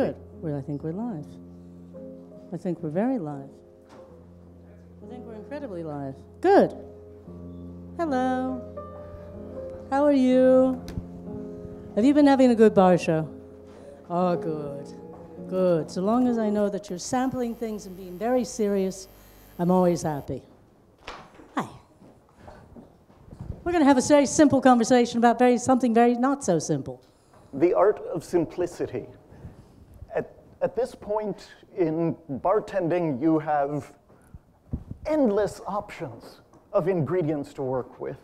good. Well, I think we're live. I think we're very live. I think we're incredibly live. Good. Hello. How are you? Have you been having a good bar show? Oh, good. Good. So long as I know that you're sampling things and being very serious, I'm always happy. Hi. We're going to have a very simple conversation about something very not so simple. The art of simplicity. At this point in bartending, you have endless options of ingredients to work with.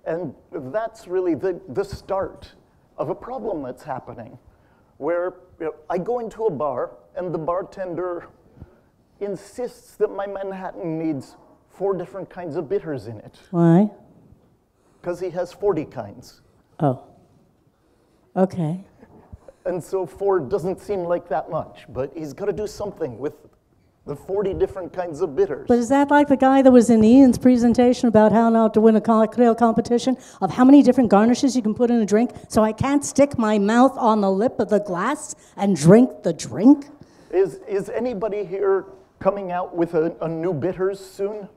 And that's really the start of a problem that's happening, where I go into a bar and the bartender insists that my Manhattan needs 4 different kinds of bitters in it. Why? Because he has 40 kinds. Oh. Okay. And so 4 doesn't seem like that much, but he's got to do something with the 40 different kinds of bitters. But is that like the guy that was in Ian's presentation about how not to win a cocktail competition, of how many different garnishes you can put in a drink, so I can't stick my mouth on the lip of the glass and drink the drink? Is anybody here coming out with a new bitters soon?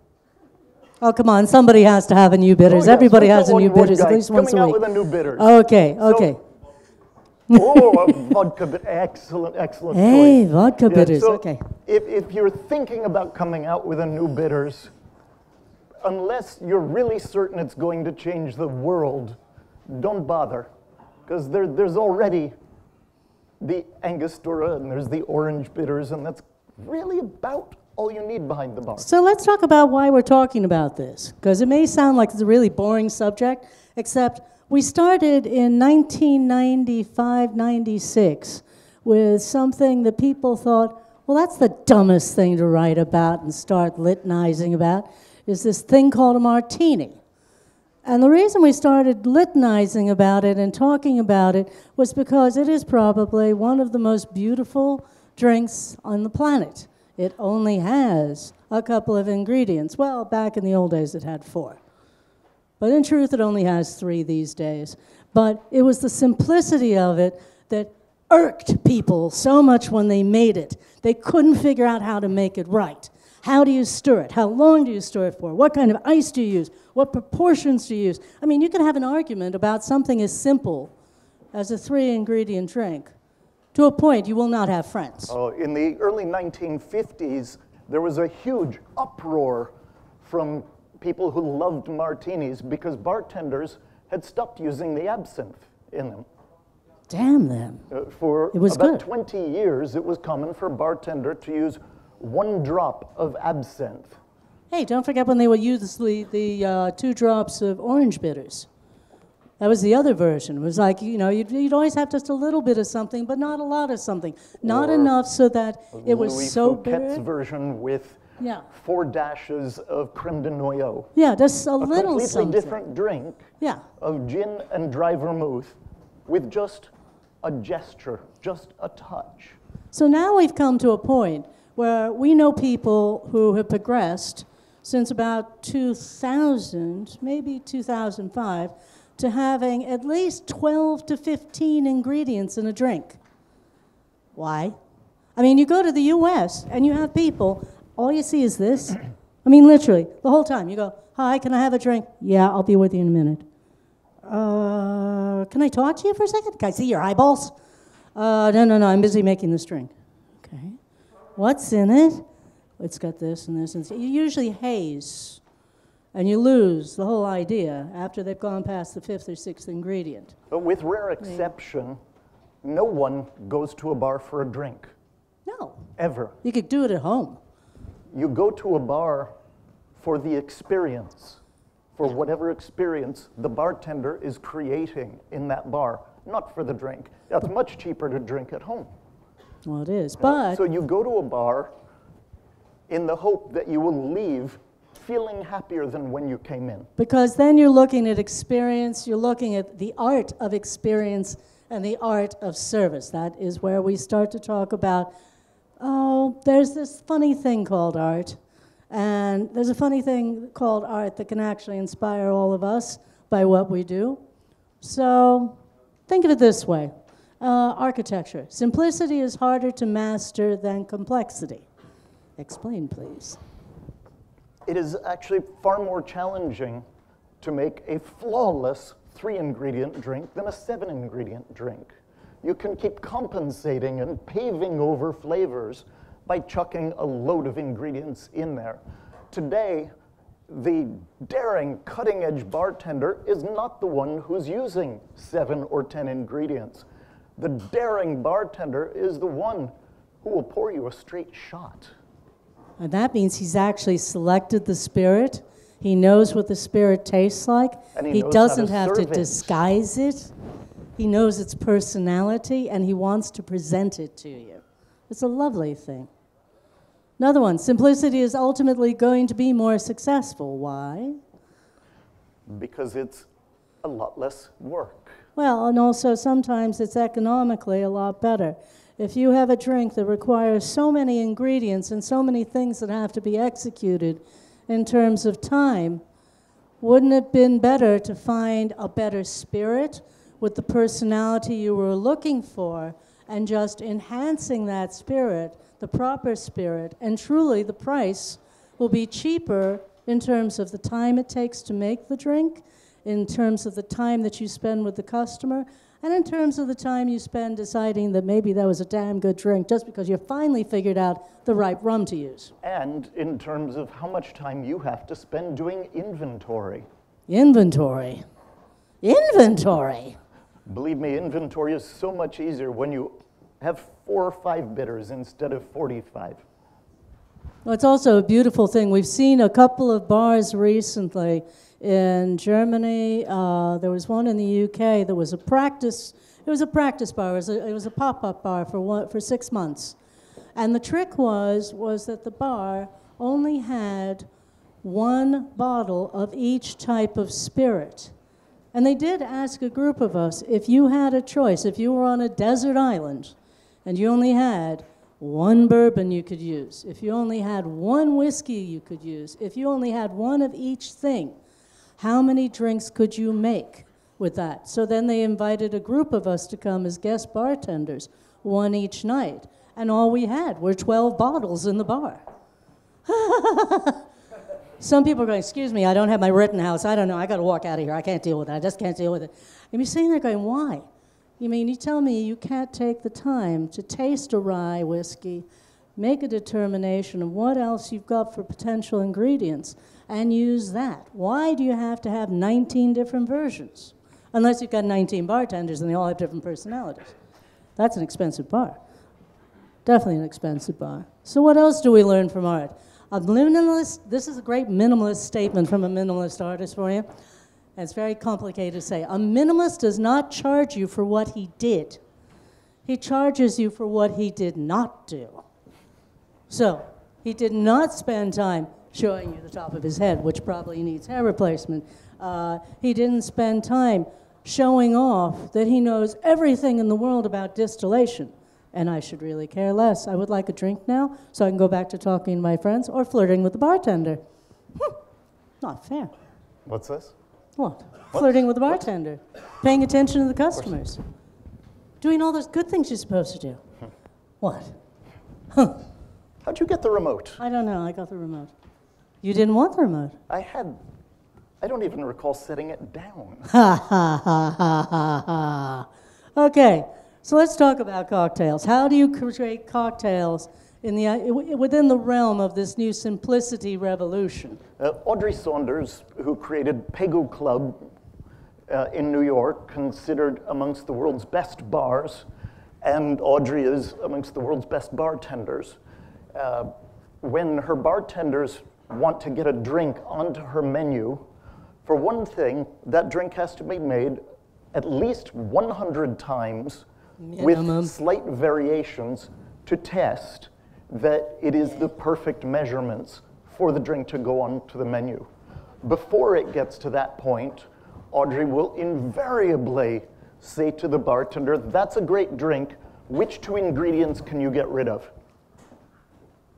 Oh, come on, somebody has to have a new bitters. Oh, yes. Everybody has a new bitters at least once a week. Coming out with a new bitters. Okay, okay. Oh, vodka bitters. Excellent choice. Hey, vodka bitters, so okay. If you're thinking about coming out with a new bitters, unless you're really certain it's going to change the world, don't bother. Because there's already the Angostura and there's the orange bitters, and that's really about all you need behind the bar. So let's talk about why we're talking about this, because it may sound like it's a really boring subject, except we started in 1995-96 with something that people thought, well, that's the dumbest thing to write about and start litanizing about, is this thing called a martini. And the reason we started litanizing about it and talking about it was because it is probably one of the most beautiful drinks on the planet. It only has a couple of ingredients. Well, back in the old days, it had 4. But in truth, it only has 3 these days. But it was the simplicity of it that irked people so much when they made it. They couldn't figure out how to make it right. How do you stir it? How long do you stir it for? What kind of ice do you use? What proportions do you use? I mean, you can have an argument about something as simple as a 3-ingredient drink. To a point, you will not have friends. Oh, in the early 1950s, there was a huge uproar from people who loved martinis because bartenders had stopped using the absinthe in them. Damn them. For it was about good. 20 years, it was common for a bartender to use 1 drop of absinthe. Hey, don't forget when they would use the 2 drops of orange bitters. That was the other version. It was like, you know, you'd always have just a little bit of something, but not a lot of something. Not enough so that it was Louis so Fouquet's bitter. version with Yeah. 4 dashes of creme de noyau. Yeah, just a little completely something. different drink Yeah. of gin and dry vermouth with just a gesture, just a touch. So now we've come to a point where we know people who have progressed since about 2000, maybe 2005, to having at least 12 to 15 ingredients in a drink. Why? I mean, you go to the US and you have people, all you see is this. I mean, literally, the whole time. You go, hi, can I have a drink? Yeah, I'll be with you in a minute. Can I talk to you for a second? Can I see your eyeballs? No, I'm busy making this drink. Okay. What's in it? It's got this and this and this. You usually haze, and you lose the whole idea after they've gone past the 5th or 6th ingredient. But with rare exception, no one goes to a bar for a drink. No. Ever. You could do it at home. You go to a bar for the experience, for whatever experience the bartender is creating in that bar, not for the drink. It's much cheaper to drink at home. Well, it is, but... So you go to a bar in the hope that you will leave feeling happier than when you came in. Because then you're looking at experience, you're looking at the art of experience and the art of service. That is where we start to talk about, oh, there's this funny thing called art, and there's a funny thing called art that can actually inspire all of us by what we do. So think of it this way. Architecture. Simplicity is harder to master than complexity. Explain, please. It is actually far more challenging to make a flawless 3-ingredient drink than a 7-ingredient drink. You can keep compensating and paving over flavors by chucking a load of ingredients in there. Today, the daring, cutting-edge bartender is not the one who's using 7 or 10 ingredients. The daring bartender is the one who will pour you a straight shot. And that means he's actually selected the spirit. He knows what the spirit tastes like. And he knows doesn't how to have to serve it. disguise it. He knows its personality, and he wants to present it to you. It's a lovely thing. Another one, simplicity is ultimately going to be more successful. Why? Because it's a lot less work. Well, and also sometimes it's economically a lot better. If you have a drink that requires so many ingredients and so many things that have to be executed in terms of time, wouldn't it have been better to find a better spirit with the personality you were looking for and just enhancing that spirit, the proper spirit, and truly the price will be cheaper in terms of the time it takes to make the drink, in terms of the time that you spend with the customer, and in terms of the time you spend deciding that maybe that was a damn good drink just because you finally figured out the right rum to use. And in terms of how much time you have to spend doing inventory. Inventory. Inventory. Believe me, inventory is so much easier when you have 4 or 5 bitters instead of 45. Well, it's also a beautiful thing. We've seen a couple of bars recently in Germany. There was one in the UK that was a practice. It was a practice bar. It was a pop-up bar for 6 months. And the trick was that the bar only had 1 bottle of each type of spirit. And they did ask a group of us, if you had a choice, if you were on a desert island and you only had 1 bourbon you could use, if you only had 1 whiskey you could use, if you only had 1 of each thing, how many drinks could you make with that? So then they invited a group of us to come as guest bartenders, 1 each night. And all we had were 12 bottles in the bar. Some people are going, excuse me, I don't have my Rittenhouse. I don't know. I got to walk out of here. I can't deal with it. I just can't deal with it. And you're sitting there going, why? You mean, you tell me you can't take the time to taste a rye whiskey, make a determination of what else you've got for potential ingredients, and use that. Why do you have to have 19 different versions? Unless you've got 19 bartenders and they all have different personalities. That's an expensive bar. Definitely an expensive bar. So what else do we learn from art? A minimalist, this is a great minimalist statement from a minimalist artist for you. And it's very complicated to say. A minimalist does not charge you for what he did. He charges you for what he did not do. So he did not spend time showing you the top of his head, which probably needs hair replacement. He didn't spend time showing off that he knows everything in the world about distillation. And I should really care less. I would like a drink now, so I can go back to talking to my friends or flirting with the bartender. Not fair. What's this? What? Flirting with the bartender. Paying attention to the customers. Doing all those good things you're supposed to do. What? How'd you get the remote? I don't know. I got the remote. You didn't want the remote. I don't even recall setting it down. Ha, ha, ha, ha, ha, ha. Okay. So let's talk about cocktails. How do you create cocktails within the realm of this new simplicity revolution? Audrey Saunders, who created Pegu Club in New York, considered amongst the world's best bars, and Audrey is amongst the world's best bartenders. When her bartenders want to get a drink onto her menu, for one thing, that drink has to be made at least 100 times with slight variations to test that it is the perfect measurements for the drink to go onto the menu. Before it gets to that point, Audrey will invariably say to the bartender, that's a great drink, which 2 ingredients can you get rid of?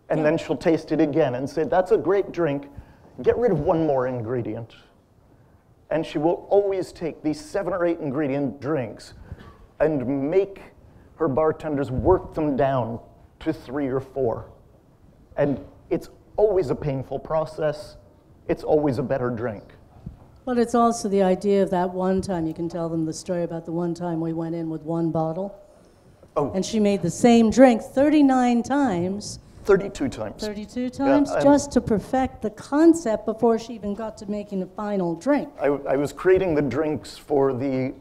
And then she'll taste it again and say, that's a great drink, get rid of 1 more ingredient. And she will always take these 7 or 8 ingredient drinks and make her bartenders work them down to 3 or 4. And it's always a painful process. It's always a better drink. But it's also the idea of that one time. You can tell them the story about the one time we went in with 1 bottle. Oh. And she made the same drink 39 times. 32 times. 32 times, yeah, just to perfect the concept before she even got to making the final drink. I was creating the drinks for the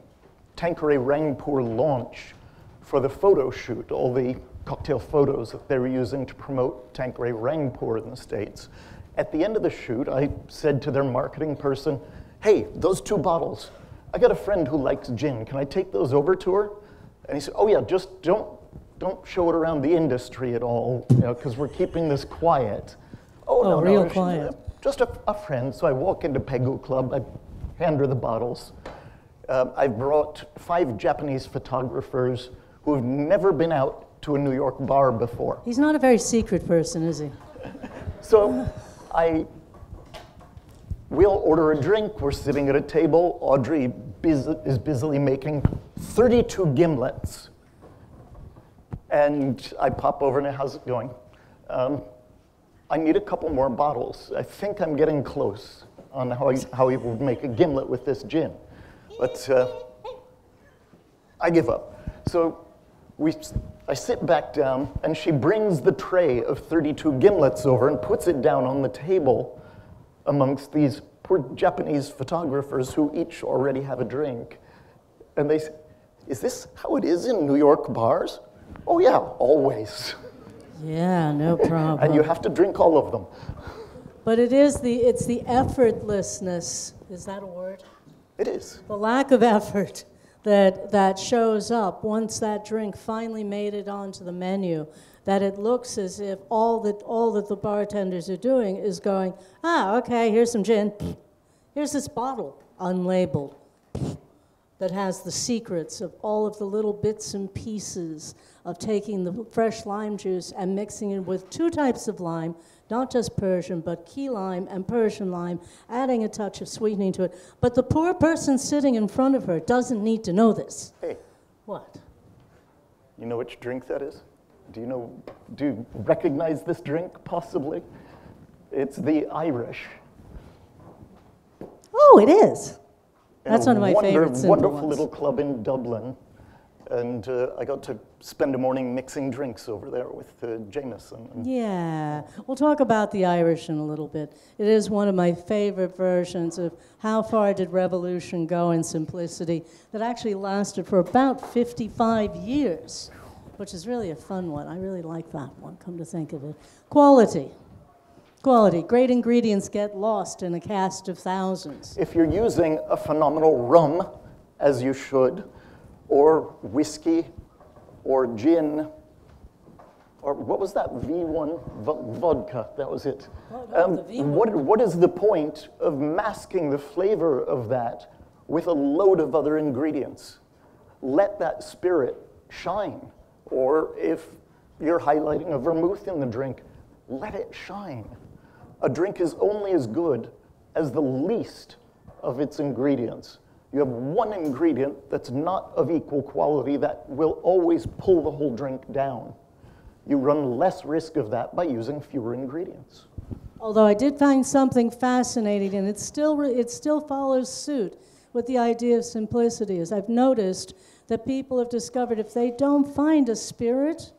Tanqueray Rangpur launch for the photo shoot, all the cocktail photos that they were using to promote Tanqueray Rangpur in the States. At the end of the shoot, I said to their marketing person, hey, those 2 bottles, I got a friend who likes gin. Can I take those over to her? And he said, oh yeah, just don't show it around the industry at all, because we're keeping this quiet. Oh, no, real no, quiet. Just a friend. So I walk into Pegu Club, I hand her the bottles. I've brought 5 Japanese photographers who have never been out to a New York bar before. He's not a very secret person, is he? So we'll order a drink. We're sitting at a table. Audrey is busily making 32 gimlets. And I pop over and how's it going? I need a couple more bottles. I think I'm getting close on how he would make a gimlet with this gin. But I give up. So I sit back down, and she brings the tray of 32 gimlets over and puts it down on the table amongst these poor Japanese photographers who each already have a drink. And they say, is this how it is in New York bars? Oh yeah, always. Yeah, no problem. And you have to drink all of them. But it's the effortlessness, is that a word? It is. The lack of effort that shows up once that drink finally made it onto the menu, that it looks as if all that the bartenders are doing is going, okay, here's some gin. Here's this bottle, unlabeled, that has the secrets of all of the little bits and pieces of taking the fresh lime juice and mixing it with 2 types of lime, not just Persian, but key lime and Persian lime, adding a touch of sweetening to it. But the poor person sitting in front of her doesn't need to know this. Hey. What? You know which drink that is? Do you recognize this drink, possibly? It's the Irish. Oh, it is. That's one of my favorite simple wonderful ones. little club in Dublin. And I got to spend a morning mixing drinks over there with Jameson. Yeah, we'll talk about the Irish in a little bit. It is one of my favorite versions of how far did revolution go in simplicity that actually lasted for about 55 years, which is really a fun one. I really like that one, come to think of it. Quality. Quality. Great ingredients get lost in a cast of thousands. If you're using a phenomenal rum, as you should, or whiskey, or gin, or what was that V1 vodka? That was it. What is the point of masking the flavor of that with a load of other ingredients? Let that spirit shine. Or if you're highlighting a vermouth in the drink, let it shine. A drink is only as good as the least of its ingredients. You have one ingredient that's not of equal quality that will always pull the whole drink down. You run less risk of that by using fewer ingredients. Although I did find something fascinating, and it still follows suit with the idea of simplicity, is I've noticed that people have discovered if they don't find a spirit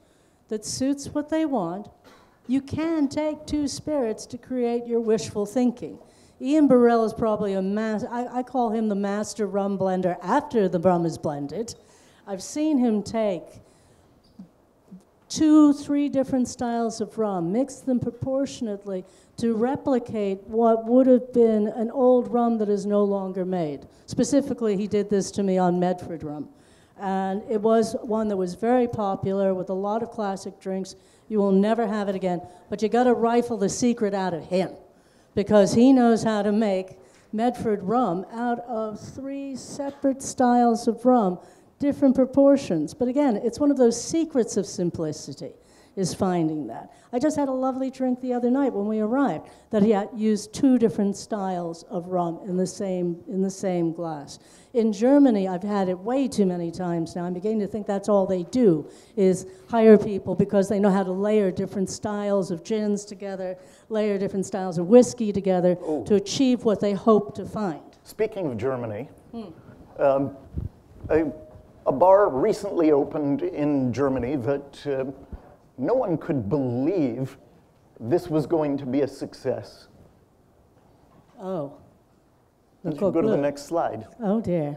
that suits what they want, you can take 2 spirits to create your wishful thinking. Ian Burrell is probably I call him the master rum blender after the rum is blended. I've seen him take 2, 3 different styles of rum, mix them proportionately to replicate what would have been an old rum that is no longer made. Specifically, he did this to me on Medford rum. And it was one that was very popular with a lot of classic drinks. You will never have it again, but you gotta rifle the secret out of him, because he knows how to make Medford rum out of 3 separate styles of rum, different proportions. But again, it's one of those secrets of simplicity, is finding that. I just had a lovely drink the other night when we arrived that he had used 2 different styles of rum in the same glass. In Germany, I've had it way too many times now. I'm beginning to think that's all they do, is hire people because they know how to layer different styles of gins together, layer different styles of whiskey together to achieve what they hope to find. Speaking of Germany, a bar recently opened in Germany that no one could believe this was going to be a success. Oh. You go to the next slide. Oh, dear.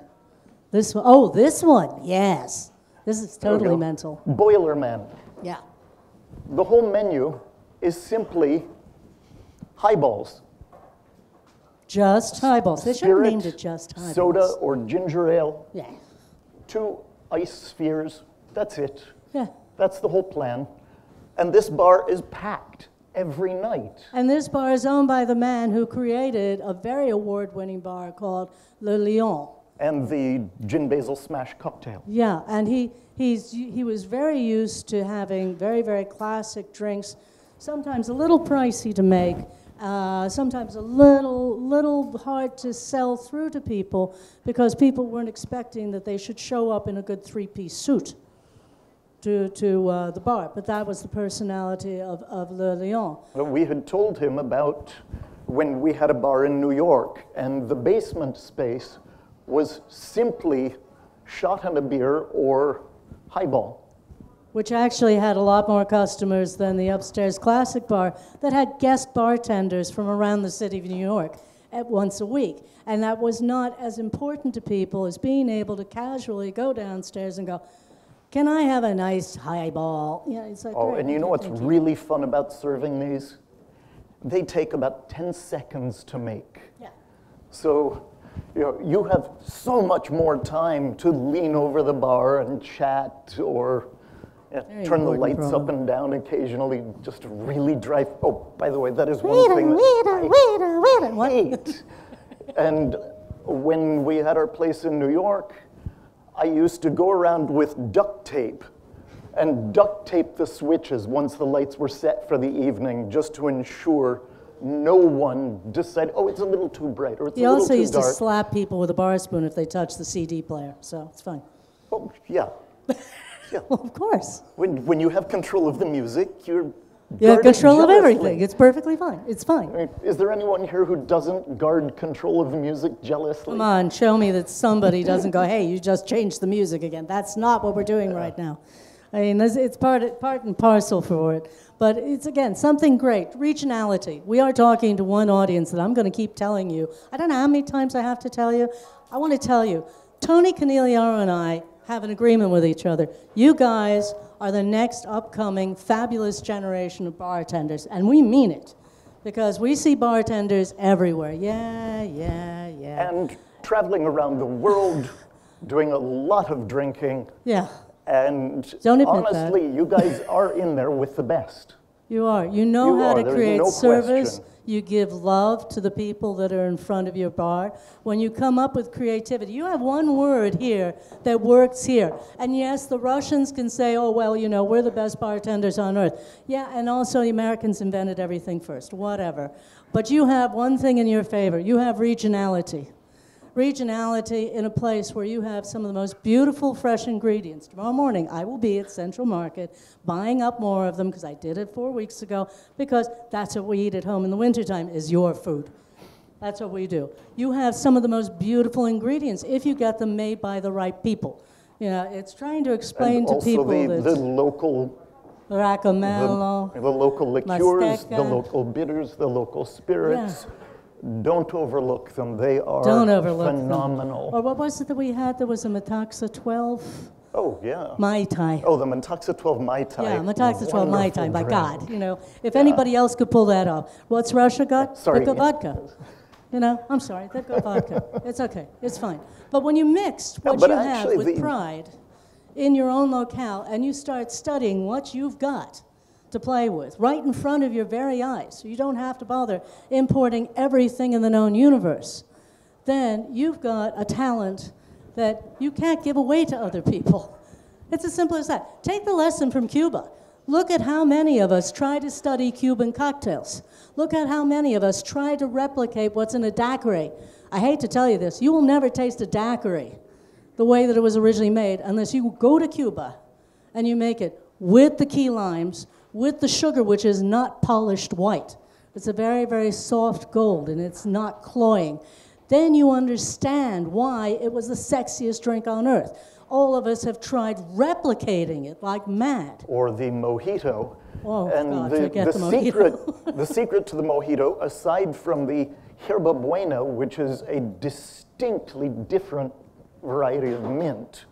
This one. Oh, this one. Yes. This is totally mental. Boilerman. Yeah. The whole menu is simply highballs. Just highballs. They should have named it just highballs. Soda or ginger ale. Yeah. 2 ice spheres. That's it. Yeah. That's the whole plan. And this bar is packed every night. And this bar is owned by the man who created a very award-winning bar called Le Lion. And the gin basil smash cocktail. Yeah, and he was very used to having very, very classic drinks, sometimes a little pricey to make, sometimes a little hard to sell through to people because people weren't expecting that they should show up in a good 3-piece suit to the bar. But that was the personality of Le Lion. Well, we had told him about when we had a bar in New York, and the basement space was simply shot and a beer or highball. Which actually had a lot more customers than the upstairs classic bar that had guest bartenders from around the city of New York once a week. And that was not as important to people as being able to casually go downstairs and go, can I have a nice highball? Yeah, it's like, and you know what's really fun about serving these? They take about 10 seconds to make. Yeah. So, you have so much more time to lean over the bar and chat or turn the lights up and down occasionally just to really drive. Oh, by the way, that is one thing that I hate. And when we had our place in New York, I used to go around with duct tape and duct tape the switches once the lights were set for the evening just to ensure no one decided, oh, it's a little too bright or it's a little too dark. He also used to slap people with a bar spoon if they touched the CD player, so it's fine. Oh, yeah. Yeah. Well, of course. When you have control of the music, you have control of everything. It's perfectly fine. It's fine. I mean, is there anyone here who doesn't guard control of the music jealously? Come on, show me that somebody doesn't go, hey, you just changed the music again. That's not what we're doing right now. I mean, it's part and parcel for it. But it's, again, something great. Regionality. We are talking to one audience that I'm going to keep telling you. I don't know how many times I have to tell you. I want to tell you, Tony Canigliaro and I have an agreement with each other. You guys are the next upcoming fabulous generation of bartenders, and we mean it, because we see bartenders everywhere. Yeah. And traveling around the world, doing a lot of drinking. Yeah. And Don't admit honestly, that. You guys are in there with the best. You are. You know how to create no service. Question. You give love to the people that are in front of your bar. When you come up with creativity, you have one word here that works here. And yes, the Russians can say, oh, well, we're the best bartenders on earth. Yeah, and also the Americans invented everything first, whatever. But you have one thing in your favor. You have regionality. Regionality in a place where you have some of the most beautiful fresh ingredients. Tomorrow morning, I will be at Central Market buying up more of them, because I did it 4 weeks ago, because that's what we eat at home in the wintertime, is your food. That's what we do. You have some of the most beautiful ingredients if you get them made by the right people. It's trying to explain to people that the local Racamello, the local liqueurs, Masteca. the local bitters, the local spirits. Yeah. Don't overlook them. They are phenomenal. Or what was it that we had? There was a Metaxa 12. Oh, yeah. Mai Tai. Oh, the Metaxa 12 Mai Tai. Yeah, Metaxa 12 Mai Tai, by God. If anybody else could pull that off. What's Russia got? Sorry. They've got vodka. I'm sorry, they've got vodka. It's okay, it's fine. But when you mix what you have with pride in your own locale and you start studying what you've got to play with, right in front of your very eyes, so you don't have to bother importing everything in the known universe, then you've got a talent that you can't give away to other people. It's as simple as that. Take the lesson from Cuba. Look at how many of us try to study Cuban cocktails. Look at how many of us try to replicate what's in a daiquiri. I hate to tell you this, you will never taste a daiquiri the way that it was originally made unless you go to Cuba and you make it with the key limes, with the sugar, which is not polished white. It's a very, very soft gold, and it's not cloying. Then you understand why it was the sexiest drink on earth. All of us have tried replicating it like mad. Or the mojito. Oh, and God, the mojito. The secret to the mojito, aside from the Yerba Buena, which is a distinctly different variety of mint,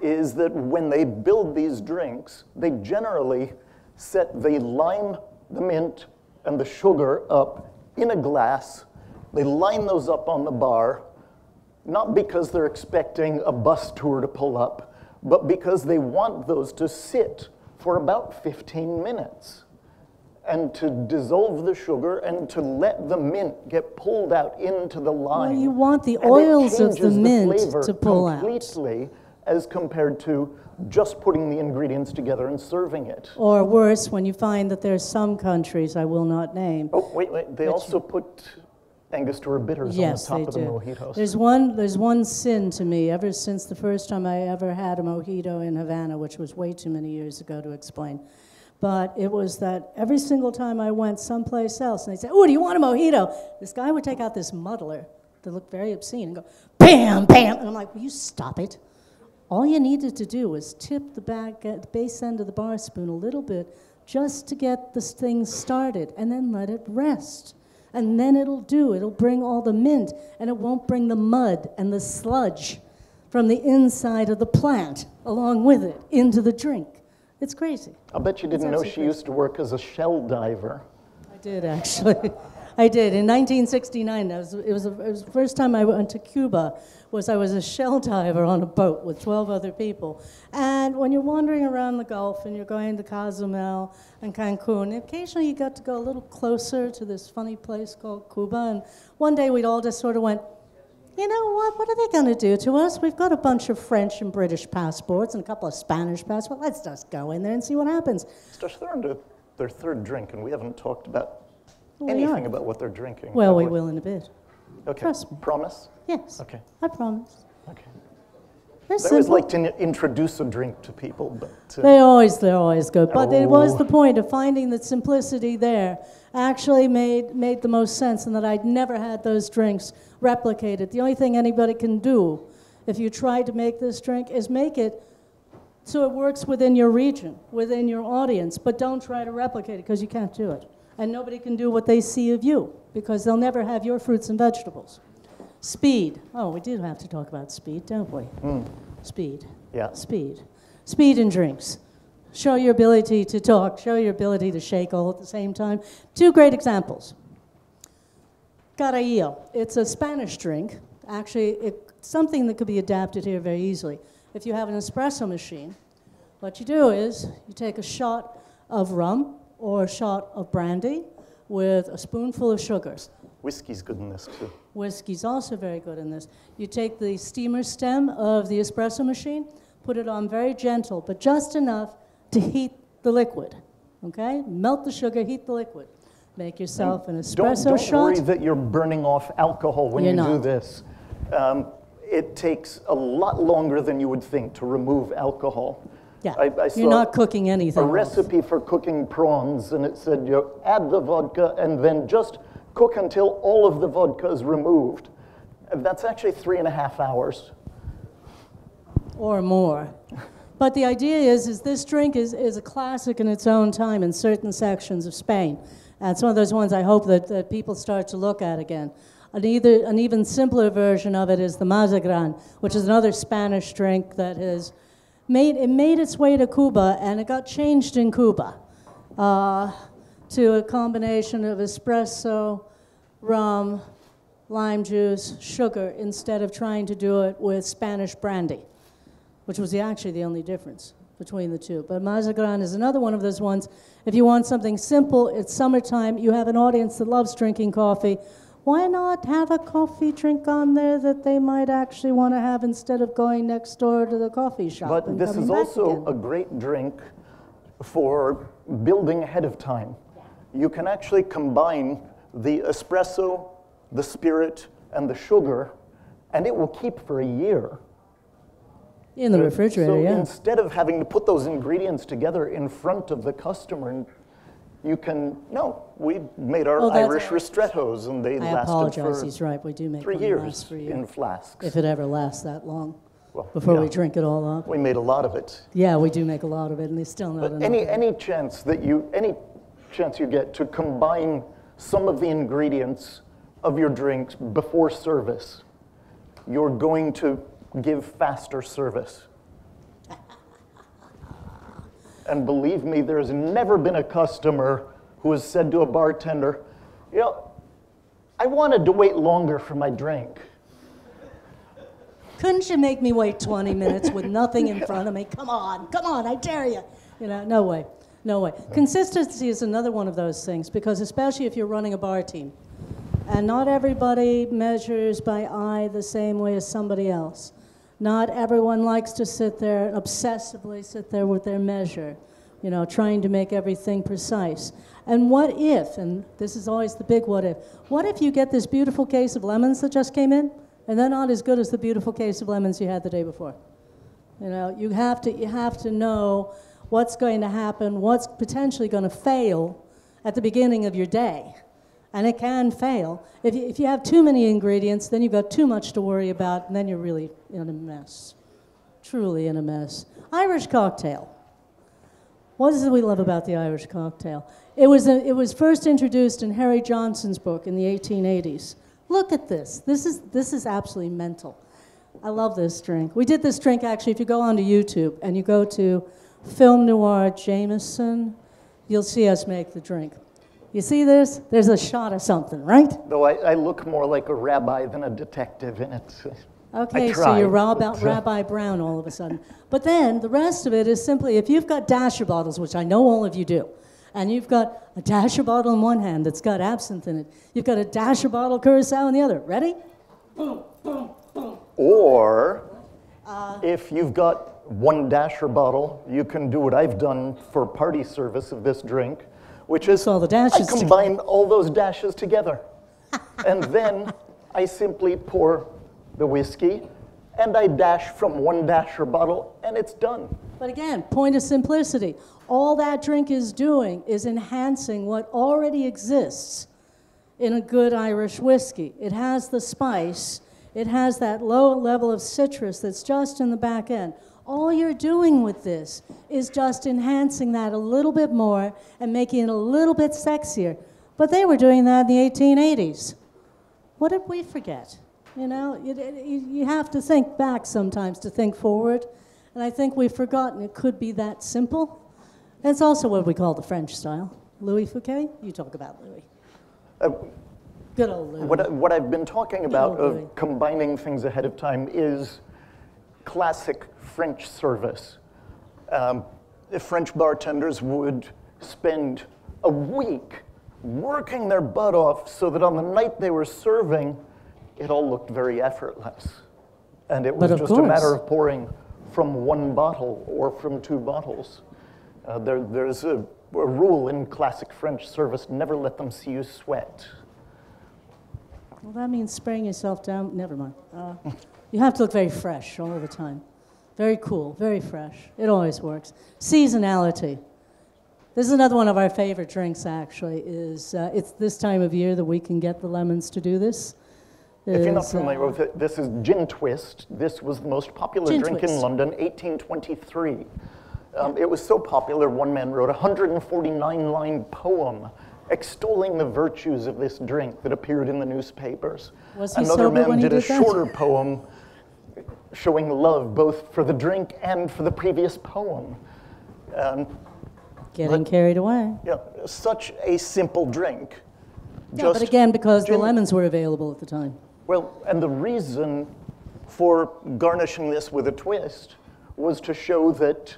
is that when they build these drinks, they generally set the lime, the mint, and the sugar up in a glass. They line those up on the bar, not because they're expecting a bus tour to pull up, but because they want those to sit for about 15 minutes and to dissolve the sugar and to let the mint get pulled out into the lime. Well, you want the oils of the mint to pull out. Completely, as compared to just putting the ingredients together and serving it. Or worse, when you find that there's some countries I will not name. Oh, wait, they also put Angostura bitters on the top of the mojitos. There's one sin to me ever since the first time I ever had a mojito in Havana, which was way too many years ago to explain. But it was that every single time I went someplace else and they'd say, "Oh, do you want a mojito?" This guy would take out this muddler that looked very obscene and go, "Bam, bam." And I'm like, "Will you stop it?" All you needed to do was tip the base end of the bar spoon a little bit just to get this thing started and then let it rest. And then it'll bring all the mint, and it won't bring the mud and the sludge from the inside of the plant along with it into the drink. It's crazy. I'll bet you didn't know she used to work as a shell diver. I did, actually. I did. In 1969, it was the first time I went to Cuba, I was a shell diver on a boat with 12 other people. And when you're wandering around the Gulf and you're going to Cozumel and Cancun, occasionally you got to go a little closer to this funny place called Cuba. And one day we'd all just sort of went, you know what are they going to do to us? We've got a bunch of French and British passports and a couple of Spanish passports. Let's just go in there and see what happens. They're on their third drink, and we haven't talked about anything about what they're drinking. Well, we will in a bit. Okay. Trust me. Promise? Yes. Okay. I promise. Okay. They're I always like to introduce a drink to people, but... They're always good. But it was the point of finding that simplicity there actually made the most sense, and that I'd never had those drinks replicated. The only thing anybody can do if you try to make this drink is make it so it works within your region, within your audience, but don't try to replicate it because you can't do it. And nobody can do what they see of you because they'll never have your fruits and vegetables. Speed. Oh, we do have to talk about speed, don't we? Speed. Yeah. Speed. Speed in drinks. Show your ability to talk, show your ability to shake all at the same time. Two great examples. Carajillo. It's a Spanish drink. Actually, it's something that could be adapted here very easily. If you have an espresso machine, what you do is you take a shot of rum or a shot of brandy with a spoonful of sugar. Whiskey's good in this, too. Whiskey's also very good in this. You take the steamer stem of the espresso machine, put it on very gentle, but just enough to heat the liquid, okay? Melt the sugar, heat the liquid. Make yourself an espresso shot. Don't worry that you're burning off alcohol when you do this. It takes a lot longer than you would think to remove alcohol. Yeah, I saw you're not cooking anything. A recipe for cooking prawns, and it said you add the vodka and then just cook until all of the vodka is removed. That's actually 3.5 hours. Or more. But the idea is this drink is a classic in its own time in certain sections of Spain. And it's one of those ones I hope that people start to look at again. An even simpler version of it is the mazagran, which is another Spanish drink that made its way to Cuba, and it got changed in Cuba to a combination of espresso, rum, lime juice, sugar, instead of trying to do it with Spanish brandy, which was actually the only difference between the two. But mazagran is another one of those ones. If you want something simple, it's summertime, you have an audience that loves drinking coffee, why not have a coffee drink on there that they might actually want to have instead of going next door to the coffee shop? But this is also a great drink for building ahead of time. You can actually combine the espresso, the spirit, and the sugar, and it will keep for a year. In the refrigerator, so yeah. Instead of having to put those ingredients together in front of the customer, you can, no, we made our Irish ristrettos, and they lasted for he's right. We do make 3 years in flasks. If it ever lasts that long, before we drink it all up. We made a lot of it. Yeah, we do make a lot of it, and it's still not enough. Any chance you get to combine some of the ingredients of your drinks before service, you're going to give faster service. And believe me, there's never been a customer who has said to a bartender, you know, I wanted to wait longer for my drink. Couldn't you make me wait 20 minutes with nothing in front of me? Come on, I dare you. You know, no way, no way. Consistency is another one of those things, because especially if you're running a bar team, and not everybody measures by eye the same way as somebody else. Not everyone likes to sit there, obsessively sit there with their measure, you know, trying to make everything precise. And what if, and this is always the big what if you get this beautiful case of lemons that just came in, and they're not as good as the beautiful case of lemons you had the day before? You know, you have to know what's going to happen, what's potentially going to fail at the beginning of your day. And it can fail. If you have too many ingredients, then you've got too much to worry about, and then you're really in a mess. Truly in a mess. Irish cocktail. What is it we love about the Irish cocktail? It was first introduced in Harry Johnson's book in the 1880s. Look at this. This is absolutely mental. I love this drink. We did this drink, actually, if you go onto YouTube and you go to Film Noir Jameson, you'll see us make the drink. You see this? There's a shot of something, right? Though I look more like a rabbi than a detective in it. Okay, so you're Rabbi Brown all of a sudden. But then the rest of it is simply, if you've got dasher bottles, which I know all of you do, and you've got a dasher bottle in one hand that's got absinthe in it, you've got a dasher bottle Curacao in the other. Ready? Boom, boom, boom. Or if you've got one dasher bottle, you can do what I've done for party service of this drink, which is all the dashes I combine all those dashes together. And then I simply pour the whiskey, and I dash from one dasher bottle, and it's done. But again, point of simplicity. All that drink is doing is enhancing what already exists in a good Irish whiskey. It has the spice. It has that low level of citrus that's just in the back end. All you're doing with this is just enhancing that a little bit more and making it a little bit sexier. But they were doing that in the 1880s. What did we forget? You know, you have to think back sometimes to think forward. And I think we've forgotten it could be that simple. And it's also what we call the French style. Louis Fouquet, you talk about Louis. Good old Louis. What I've been talking about of combining things ahead of time is classic French service. French bartenders would spend a week working their butt off so that on the night they were serving, it all looked very effortless. And it was just a matter of pouring from one bottle or from two bottles. There's a rule in classic French service, never let them see you sweat. Well, that means spraying yourself down. Never mind. You have to look very fresh all the time. Very cool, very fresh. It always works. Seasonality. This is another one of our favorite drinks, actually, is it's this time of year that we can get the lemons to do this. If you're not familiar with it, this is gin twist. This was the most popular drink in London, 1823. It was so popular, one man wrote a 149-line poem extolling the virtues of this drink that appeared in the newspapers. Another man did a shorter poem showing love both for the drink and for the previous poem. Getting carried away. Yeah, such a simple drink. Yeah, but again, because the lemons were available at the time. Well, and the reason for garnishing this with a twist was to show that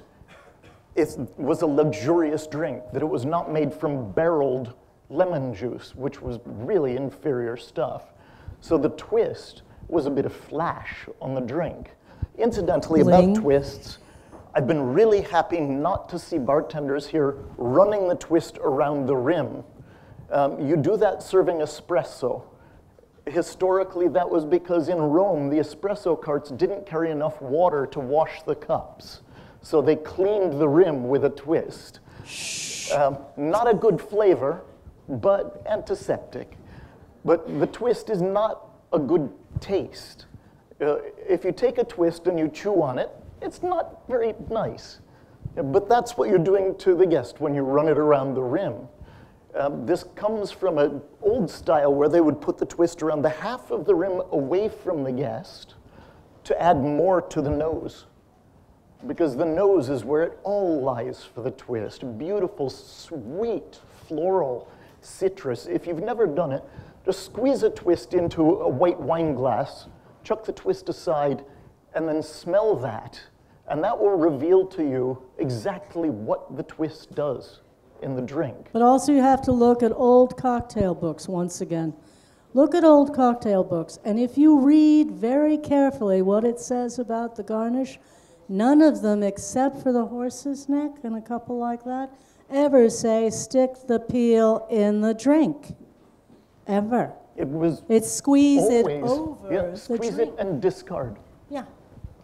it was a luxurious drink, that it was not made from barreled lemon juice, which was really inferior stuff. So the twist was a bit of flash on the drink. Incidentally, about twists, I've been really happy not to see bartenders here running the twist around the rim. You do that serving espresso. Historically, that was because in Rome, the espresso carts didn't carry enough water to wash the cups. So they cleaned the rim with a twist. Not a good flavor, but antiseptic. But the twist is not a good taste. If you take a twist and you chew on it, it's not very nice. But that's what you're doing to the guest when you run it around the rim. This comes from an old style where they would put the twist around the half of the rim away from the guest to add more to the nose. Because the nose is where it all lies for the twist. Beautiful, sweet, floral citrus. If you've never done it, just squeeze a twist into a white wine glass, chuck the twist aside, and then smell that. And that will reveal to you exactly what the twist does in the drink. But also you have to look at old cocktail books once again. Look at old cocktail books, and if you read very carefully what it says about the garnish, none of them, except for the horse's neck and a couple like that, ever say stick the peel in the drink. Ever. It's squeeze it over the squeeze drink. it and discard. Yeah.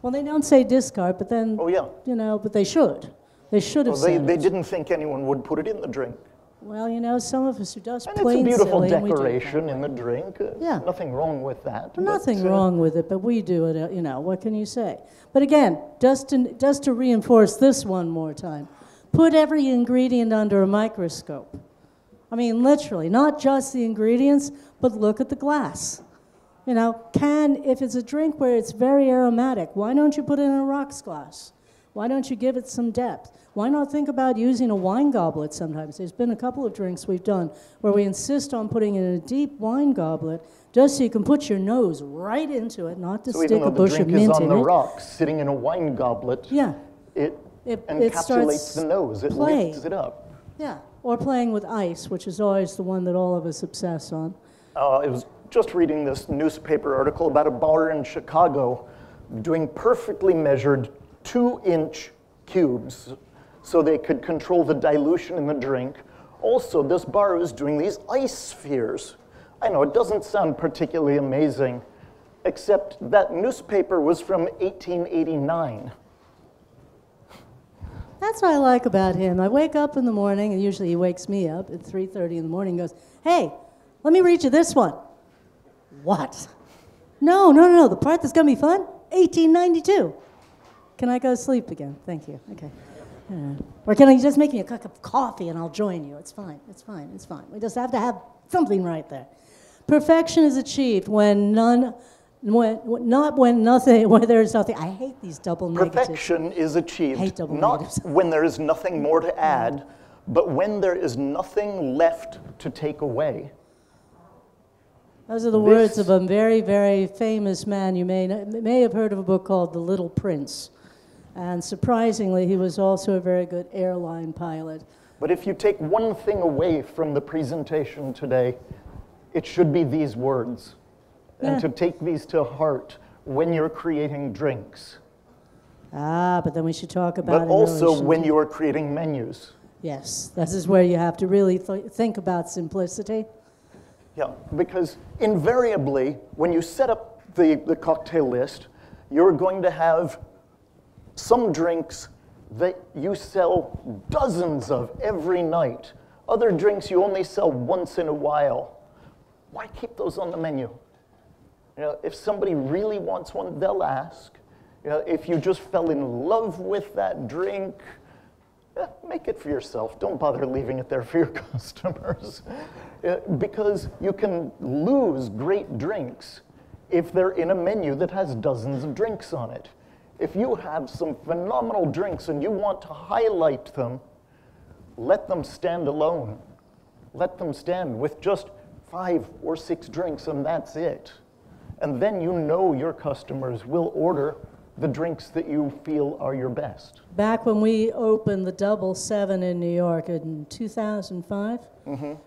Well, they don't say discard, but then, you know, but they should. They should have said They it. didn't think anyone would put it in the drink. Well, you know, some of us who does And plain it's a beautiful silly, decoration in the drink. Yeah. Nothing wrong with that. Nothing wrong with it, but we do it, you know, what can you say? But again, just to reinforce this one more time, put every ingredient under a microscope. I mean, literally, not just the ingredients, but look at the glass. You know, if it's a drink where it's very aromatic, why don't you put it in a rocks glass? Why don't you give it some depth? Why not think about using a wine goblet sometimes? There's been a couple of drinks we've done where we insist on putting it in a deep wine goblet just so you can put your nose right into it, not to stick a bush of mint in it. So even though the drink is on the rocks, sitting in a wine goblet, it encapsulates the nose, it lifts it up. Yeah, or playing with ice, which is always the one that all of us obsess on. I was just reading this newspaper article about a bar in Chicago doing perfectly measured 2-inch cubes so they could control the dilution in the drink. Also, this bar was doing these ice spheres. I know, it doesn't sound particularly amazing, except that newspaper was from 1889. That's what I like about him. I wake up in the morning, and usually he wakes me up at 3:30 in the morning and goes, hey, let me read you this one. What? No, the part that's going to be fun? 1892. Can I go to sleep again? Thank you. Okay. Or can you just make me a cup of coffee and I'll join you? It's fine. We just have to have something right there. Perfection is achieved when there's nothing. I hate these double negatives. Perfection is achieved not when there is nothing more to add, but when there is nothing left to take away. Those are the words of a very, very famous man. You may have heard of a book called The Little Prince. And surprisingly, he was also a very good airline pilot. But if you take one thing away from the presentation today, it should be these words. And to take these to heart when you're creating drinks. But then we should talk about it. But also when you are creating menus. Yes, this is where you have to really think about simplicity. Yeah, because invariably, when you set up the cocktail list, you're going to have some drinks that you sell dozens of every night. Other drinks you only sell once in a while. Why keep those on the menu? You know, if somebody really wants one, they'll ask. You know, if you just fell in love with that drink, make it for yourself. Don't bother leaving it there for your customers. Because you can lose great drinks if they're in a menu that has dozens of drinks on it. If you have some phenomenal drinks and you want to highlight them, let them stand alone. Let them stand with just 5 or 6 drinks and that's it. And then you know your customers will order the drinks that you feel are your best. Back when we opened the Double 7 in New York in 2005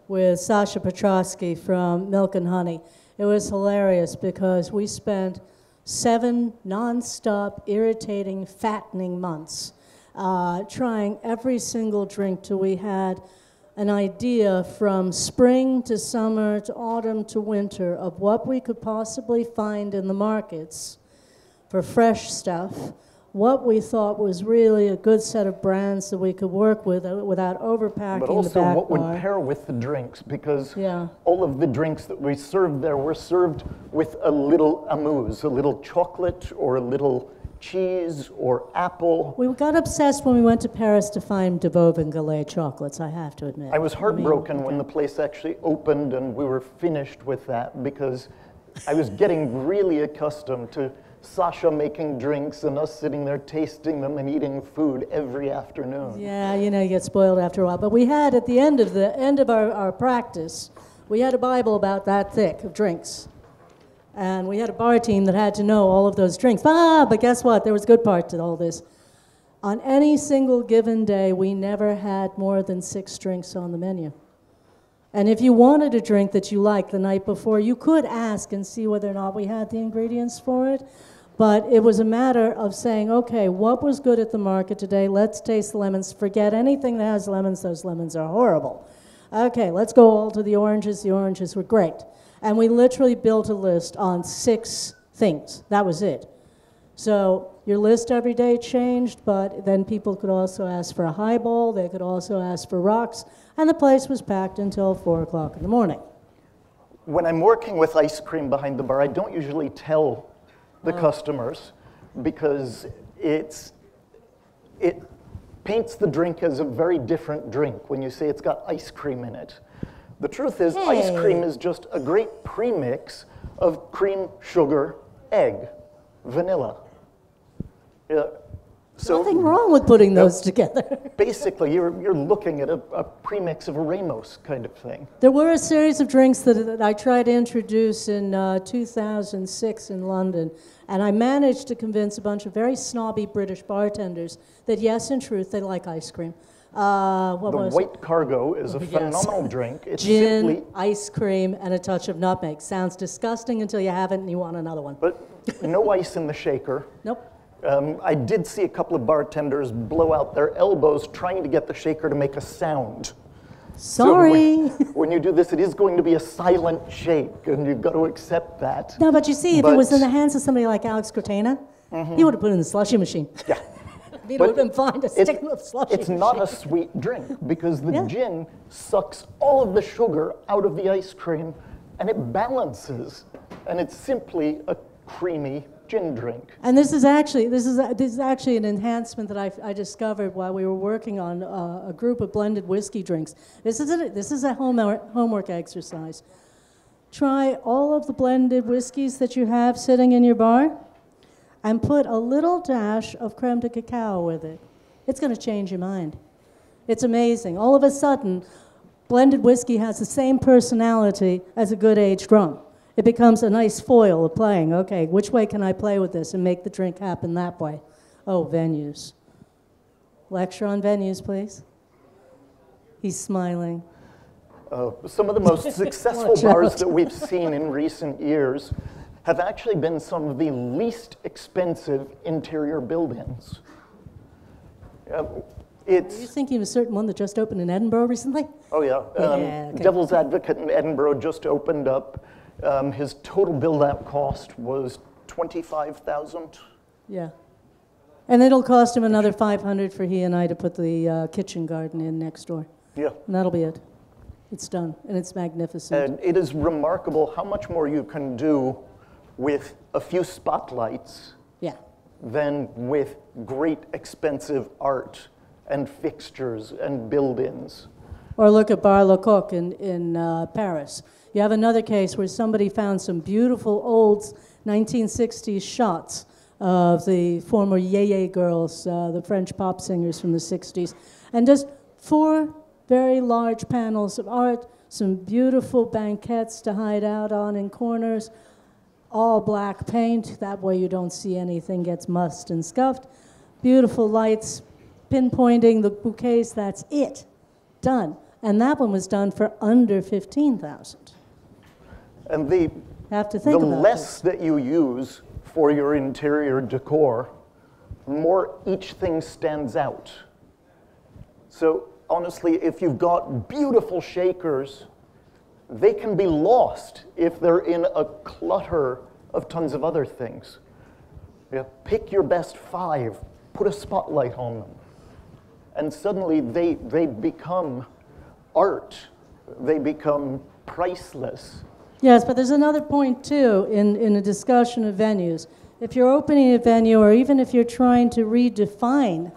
with Sasha Petrosky from Milk and Honey, it was hilarious because we spent 7 non-stop, irritating, fattening months trying every single drink till we had an idea from spring to summer to autumn to winter of what we could possibly find in the markets for fresh stuff, what we thought was really a good set of brands that we could work with without overpacking the back bar. But also what would pair with the drinks, because all of the drinks that we served there were served with a little amuse, a little chocolate or a little cheese or apple. We got obsessed when we went to Paris to find de Veuve and Gallet chocolates, I have to admit. I was heartbroken when the place actually opened and we were finished with that, because I was getting really accustomed to Sasha making drinks and us sitting there tasting them and eating food every afternoon. Yeah, you know, you get spoiled after a while. But we had, at the end of our practice, we had a Bible about that thick of drinks. And we had a bar team that had to know all of those drinks. But guess what? There was a good part to all this. On any single given day, we never had more than 6 drinks on the menu. And if you wanted a drink that you liked the night before, you could ask and see whether or not we had the ingredients for it. But it was a matter of saying, okay, what was good at the market today? Let's taste the lemons. Forget anything that has lemons. Those lemons are horrible. Okay, let's go all to the oranges. The oranges were great. And we literally built a list on 6 things. That was it. So your list every day changed, but then people could also ask for a highball. They could also ask for rocks. And the place was packed until 4 o'clock in the morning. When I'm working with ice cream behind the bar, I don't usually tell the customers, because it paints the drink as a very different drink when you say it's got ice cream in it. The truth is, ice cream is just a great premix of cream, sugar, egg, vanilla. So nothing wrong with putting those together. Basically, you're looking at a premix of a Ramos kind of thing. There were a series of drinks that I tried to introduce in 2006 in London, and I managed to convince a bunch of very snobby British bartenders that yes, in truth, they like ice cream. The White Cargo is a phenomenal drink. It's gin, simply ice cream, and a touch of nutmeg. Sounds disgusting until you have it and you want another one. But no ice in the shaker. Nope. I did see a couple of bartenders blow out their elbows trying to get the shaker to make a sound. Sorry. So when you do this, it is going to be a silent shake, and you've got to accept that. No, but you see, if it was in the hands of somebody like Alex Cortana, he would have put it in the slushy machine. Yeah. It would have been fine to stick with the slushy It's not a sweet drink, because the gin sucks all of the sugar out of the ice cream, and it balances, and it's simply a creamy gin drink. And this is actually an enhancement that I discovered while we were working on a group of blended whiskey drinks. This is a homework exercise. Try all of the blended whiskeys that you have sitting in your bar, and put a little dash of creme de cacao with it. It's going to change your mind. It's amazing. All of a sudden, blended whiskey has the same personality as a good aged rum. It becomes a nice foil of playing. Okay, which way can I play with this and make the drink happen that way? Oh, venues. Lecture on venues, please. He's smiling. Some of the most successful bars that we've seen in recent years have actually been some of the least expensive interior buildings. Are you thinking of a certain one that just opened in Edinburgh recently? Oh, yeah. Okay. Devil's Advocate in Edinburgh just opened up. His total build-out cost was $25,000. Yeah. And it'll cost him another $500 for he and I to put the kitchen garden in next door. Yeah. And that'll be it. It's done, and it's magnificent. And it is remarkable how much more you can do with a few spotlights than with great expensive art and fixtures and build-ins. Or look at Bar Lecoq in Paris. You have another case where somebody found some beautiful old 1960s shots of the former Yeye girls, the French pop singers from the 60s, and just 4 very large panels of art, some beautiful banquettes to hide out on in corners, all black paint. That way you don't see anything gets mussed and scuffed. Beautiful lights, pinpointing the bouquets, that's it. Done. And that one was done for under $15,000. And the Have to think about less that you use for your interior decor, more each thing stands out. So honestly, if you've got beautiful shakers, they can be lost if they're in a clutter of tons of other things. Yeah, pick your best 5, put a spotlight on them, and suddenly they become art. They become priceless. Yes, but there's another point, too, in a discussion of venues. If you're opening a venue, or even if you're trying to redefine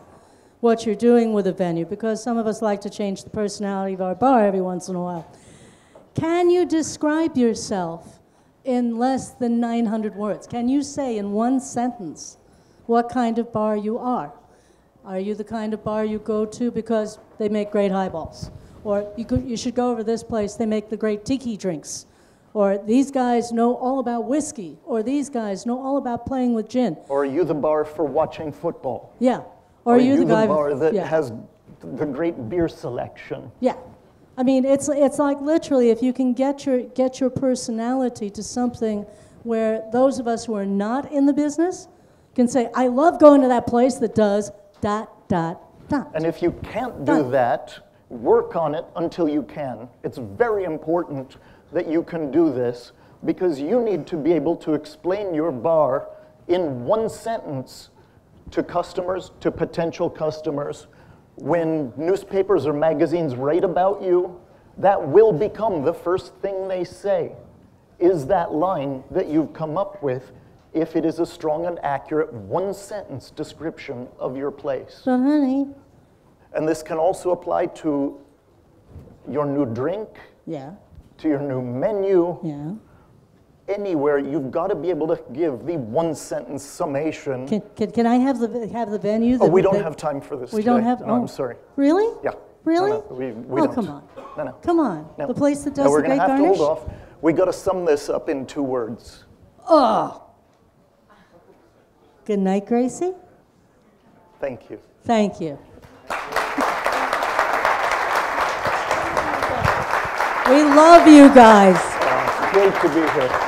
what you're doing with a venue, because some of us like to change the personality of our bar every once in a while, can you describe yourself in less than 900 words? Can you say in one sentence what kind of bar you are? Are you the kind of bar you go to because they make great highballs? Or you should go over this place, they make the great tiki drinks. Or these guys know all about whiskey. Or these guys know all about playing with gin. Or are you the bar for watching football? Yeah. Or are you the guy bar that has the great beer selection? Yeah. I mean, it's like literally if you can get your personality to something where those of us who are not in the business can say, I love going to that place that does ... And if you can't do that, work on it until you can. It's very important that you can do this because you need to be able to explain your bar in one sentence to customers, to potential customers. When newspapers or magazines write about you, that will become the first thing they say, is that line that you've come up with if it is a strong and accurate one-sentence description of your place. So, honey. And this can also apply to your new drink, to your new menu, anywhere. You've got to be able to give the one-sentence summation. Can I have the venue? We don't have time for this We today. don't have. No, I'm sorry. Really? Yeah. Really? No, we don't. Come on. No. Come on. No. The place that does the great garnish? We're going to have to hold off. We got to sum this up in 2 words. Oh. Good night, Gracie. Thank you. Thank you. We love you guys. It's great to be here.